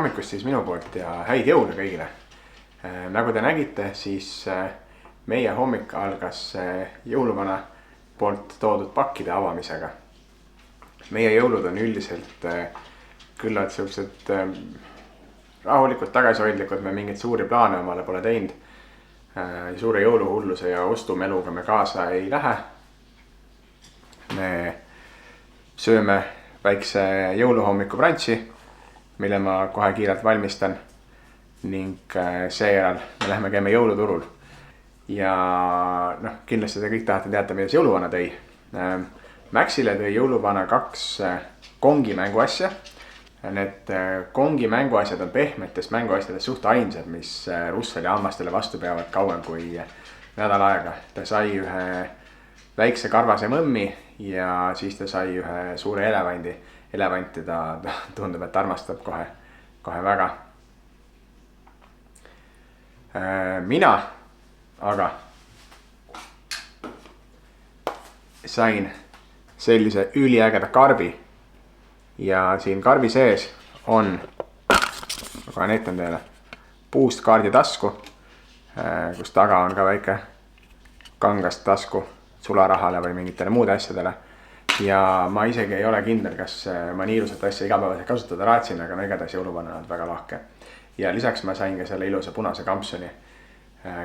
hommikust siis minu poolt ja häid jõule kõigile. Nagu te nägite, siis meie hommik algas jõuluvana poolt toodud pakkide avamisega. Meie jõulud on üldiselt küllalt sellised rahulikud, tagasihoidlikud, me mingeid suuri plaane omale pole teinud. Suure jõuluhulluse ja ostumeluga me kaasa ei lähe. Me sööme väikse jõuluhommiku brantsi, mille ma kohe kiirelt valmistan ning seejärel me läheme käime jõuluturul. Ja kindlasti te kõik tahate teada, mida jõuluvana tõi. Maxile tõi jõuluvana 2 kongi mänguasja. Need kongi mänguasjad on pehmetest mänguasjadest suht ainsad, mis Russeli hammastele vastu peavad kauem kui nädal aega. Ta sai ühe väikse karvase mõmmi ja siis ta sai ühe suure elevandi. Elevanti ta tundub, et armastab kohe väga. Mina aga sain sellise üliägeda karbi ja siin karbi sees on, ma näitan teile, puust kaarditasku, kus taga on ka väike kangast tasku sularahale või mingitele muude asjadele. Ja ma isegi ei ole kindel, kas ma nii ilusat asja igapäevaselt kasutada raatsin, aga igatahes jõuluvana on väga lahke. Ja lisaks ma sain ka selle ilusa punase kampsuni.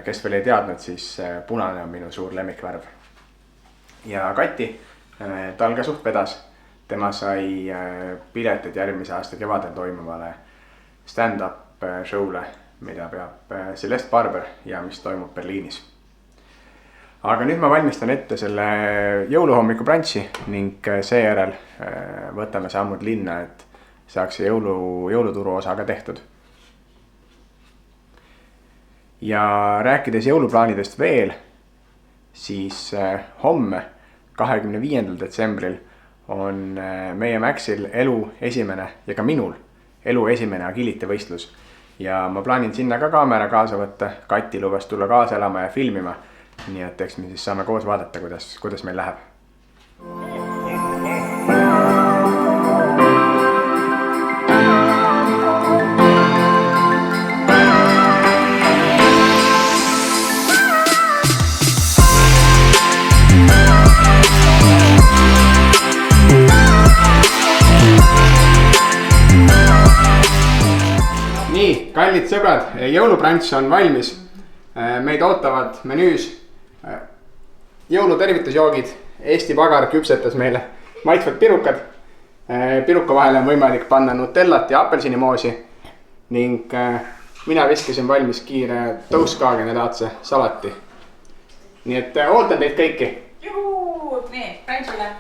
Kes veel ei teadnud, siis punane on minu suur lemmikvärv. Ja Kati, tal ka suht vedas. Tema sai piletid järgmise aasta kevadel toimuvale stand-up show'le, mida peab Celeste Barber ja mis toimub Berliinis. Aga nüüd ma valmistan ette selle jõuluhommiku brantsi ning seejärel võtame sammud linna, et saaks jõuluturu osa ka tehtud. Ja rääkides jõuluplaanidest veel, siis homme 25. detsembril on meie Maxil elu esimene ja ka minul elu esimene agility võistlus. Ja ma plaanin sinna ka kaamera kaasa võtta, Kati lubas tulla kaasa elama ja filmima. Nii et eks me siis saame koos vaadata, kuidas meil läheb. Nii, kallid sõbrad, jõulubrants on valmis. Meid ootavad menüüs jõulutervitusjoogid. Eesti pagar küpsetas meile maitsvad pirukad. Piruka vahele on võimalik panna nutellat ja apelsinimoosi. Ning mina viskasin valmis kiire tõuskaagenilaadse salati. Nii et ootan teid kõiki. Juhuu! Nii, Frantsile.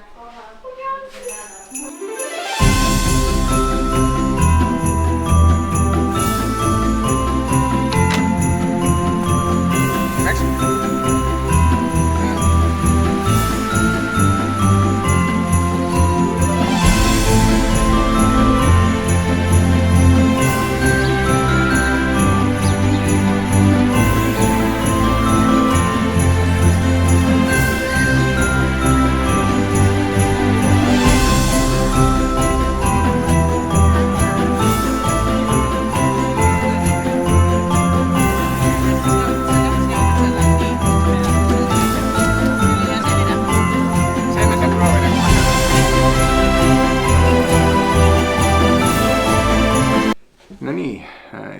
No nii,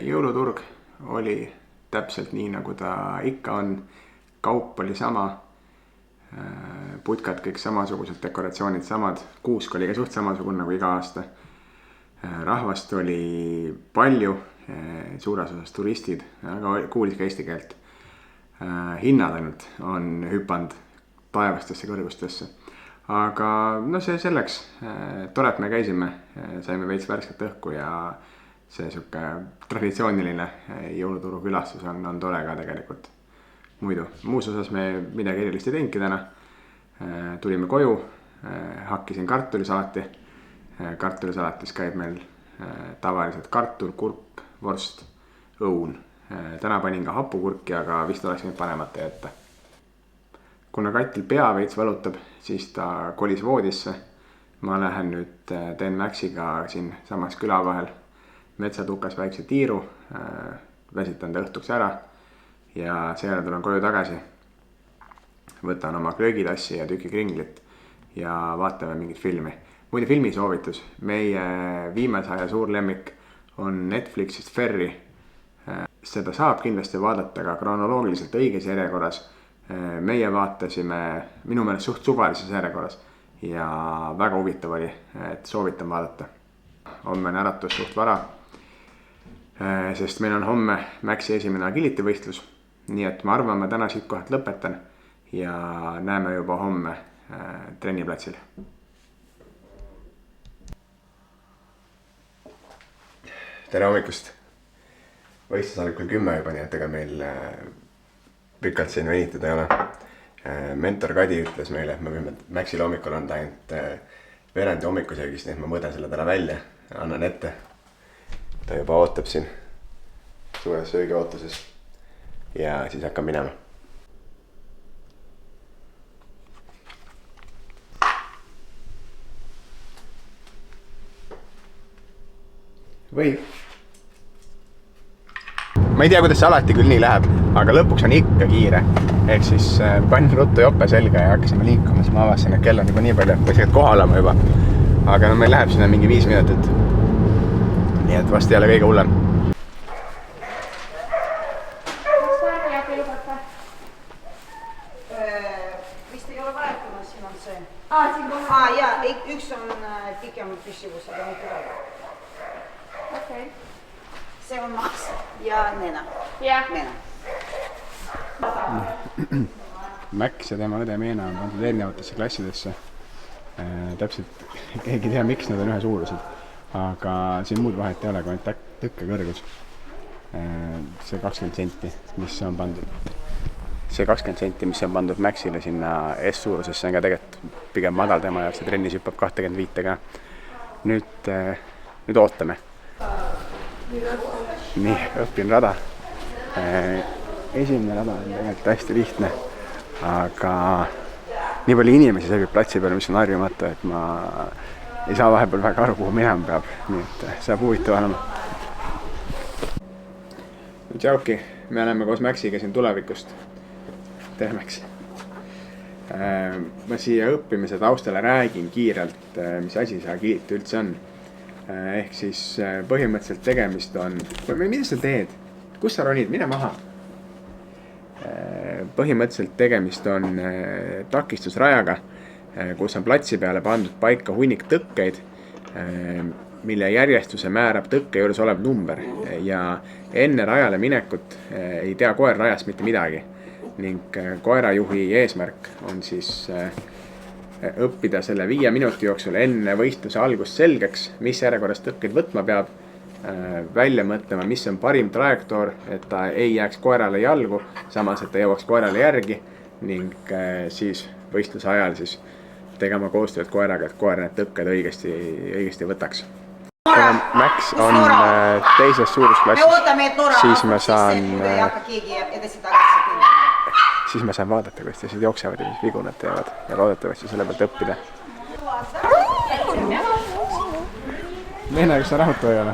jõuluturg oli täpselt nii, nagu ta ikka on. Kaup oli sama, putkad kõik samasugused, dekoratsioonid samad, kuusk oli ka suht samasugune nagu iga aasta. Rahvast oli palju, suures osas turistid, aga kuulis ka eesti keelt. Hinnad ainult on hüpanud taevastesse kõrgustesse. Aga see selleks, tore, et me käisime, saime veits värsket õhku ja see siuke traditsiooniline jõuluturu külastus on tore ka tegelikult muidu. Muus osas me midagi erilist ei teinudki täna. Tulime koju, hakkisin kartulisalati. Kartulisalatis käib meil tavaliselt kartul, kurp, vorst, õun. Täna panin ka hapukurki, aga vist oleks nüüd panemata jätta. Kuna Katil pea veits valutab, siis ta kolis voodisse. Ma lähen nüüd teen Maxiga siin samas küla vahel metsatukas väikse tiiru, väsitan ta õhtuks ära ja seejärel tulen koju tagasi. Võtan oma glöögitassi ja tüki kringlit ja vaatame mingit filmi. Muide filmisoovitus, meie viimase aja suur lemmik on Netflixist Ferry. Seda saab kindlasti vaadata ka kronoloogiliselt õiges järjekorras. Meie vaatasime minu meelest suht suvalises järjekorras ja väga huvitav oli, et soovitan vaadata. Homme on äratus suht vara, sest meil on homme Maxi esimene agility võistlus. Nii et ma arvan, ma täna siit kohalt lõpetan ja näeme juba homme trenniplatsil. Tere hommikust! Võistlus algab küll 10 juba, nii et ega meil pikalt siin venitada ei ole. Mentor Kadi ütles meile, et me võime Maxile hommikul anda ainult veerandi hommikusöögist, nii et ma mõõdan selle täna välja, annan ette. Ta juba ootab siin suures söögiootuses ja siis hakkab minema. Võib. Ma ei tea, kuidas see alati küll nii läheb, aga lõpuks on ikka kiire. Ehk siis panin ruttu jope selga ja hakkasime liikuma, siis ma avastasin, et kell on juba nii palju, või see kohal olema juba. Aga no meil läheb sinna mingi 5 minutit. Nii et vast ei ole kõige hullem. Kas vajab ja lubata? Vist ei ole vahetuna, siin on see. Siin kohe. Jaa, üks on pikem püsivus, aga mitte väga. Okei. See on Max ja Nena. Jah. Nena. Max ja tema õde Meena on pandud erinevatesse klassidesse. Täpselt keegi ei tea, miks nad on ühe suurused. Aga siin muud vahet ei ole, kui ainult tõkkekõrgus. See 20 senti, mis on pandud. See 20 senti, mis on pandud Maxile sinna S-suurusesse, on ka tegelikult pigem madal tema jaoks ja trennis hüppab 25 ka. Nüüd ootame. Nii, õpin rada. Esimene rada on tegelikult hästi lihtne, aga nii palju inimesi sõbib platsi peale, mis on harjumatu, et ma ei saa vahepeal väga aru, kuhu minema peab, nii et saab huvitav olema. Tšauki, me oleme koos Maxiga siin tulevikust. Tere, Max. Ma siia õppimise taustale räägin kiirelt, mis asi see agility üldse on. Ehk siis põhimõtteliselt tegemist on... Mida sa teed? Kus sa ronid? Mine maha. Põhimõtteliselt tegemist on takistusrajaga, kus on platsi peale pandud paika hunnik tõkkeid, mille järjestuse määrab tõkke juures olev number. Ja enne rajale minekut ei tea koer rajast mitte midagi. Ning koerajuhi eesmärk on siis... õppida selle 5 minuti jooksul enne võistluse algust selgeks, mis järjekorras tõkkeid võtma peab, välja mõtlema, mis on parim trajektoor, et ta ei jääks koerale jalgu, samas, et ta jõuaks koerale järgi ning siis võistluse ajal siis tegema koostööd koeraga, et koer need tõkked õigesti võtaks. Max on teises suurusklassis, siis ma saan vaadata, kuidas teised jooksevad ja mis vigu nad teevad ja loodetavasti selle pealt õppida. Leena, kas sa rahutu ei ole?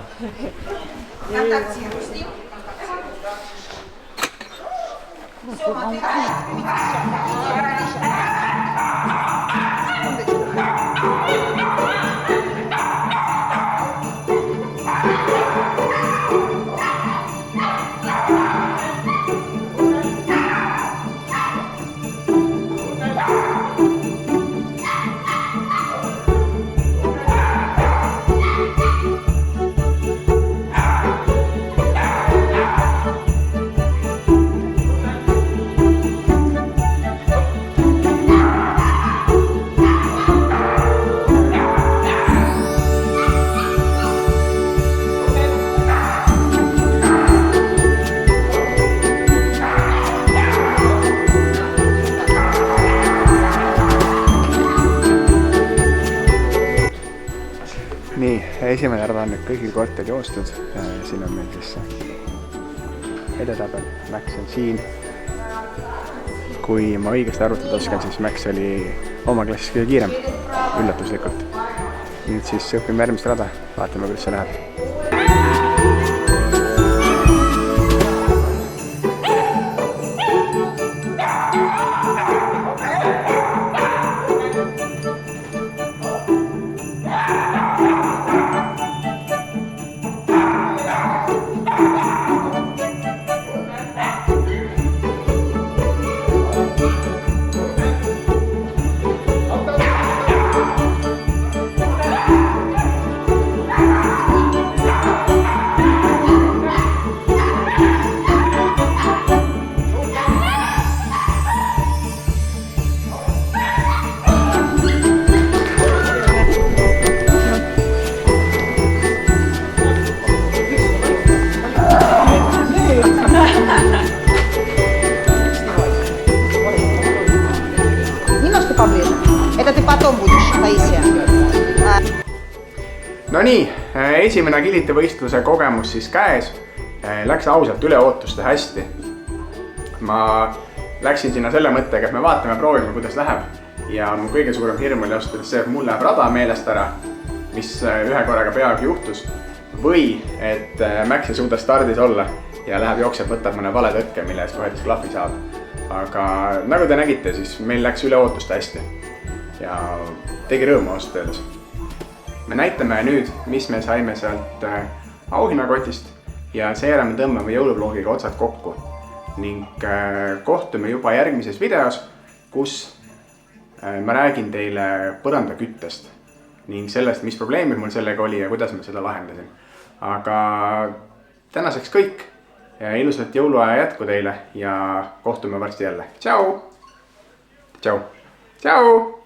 Nii, esimene rada on nüüd kõigil korter joostud. Siin on meil siis edetabel, Max on siin. Kui ma õigesti arvutada oskan, siis Max oli oma klassis kõige kiirem, üllatuslikult. Nüüd siis õpime järgmist rada, vaatame, kuidas see läheb. Это ты потом будешь, Таисия. No nii, esimene kilitevõistluse kogemus siis käes. Läks ausalt üle ootuste hästi. Ma läksin sinna selle mõttega, et me vaatame, proovime, kuidas läheb. Ja mu kõige suurem hirm oli ausalt see, et mul läheb rada meelest ära, mis ühe korraga peagi juhtus. Või et Max ei suuda stardis olla ja läheb jookseb, võtab mõne vale tõkke, mille ees kohetis klahvi saab. Aga nagu te nägite, siis meil läks üle ootuste hästi. Ja tegi rõõmu ausalt öeldes. Me näitame nüüd, mis me saime sealt auhinnakotist ja seejärel me tõmbame jõuluvlogiga otsad kokku. Ning kohtume juba järgmises videos, kus ma räägin teile põrandaküttest ning sellest, mis probleemid mul sellega oli ja kuidas ma seda lahendasin. Aga tänaseks kõik ja ilusat jõuluaja jätku teile ja kohtume varsti jälle. Tšau! Tšau! Tšau!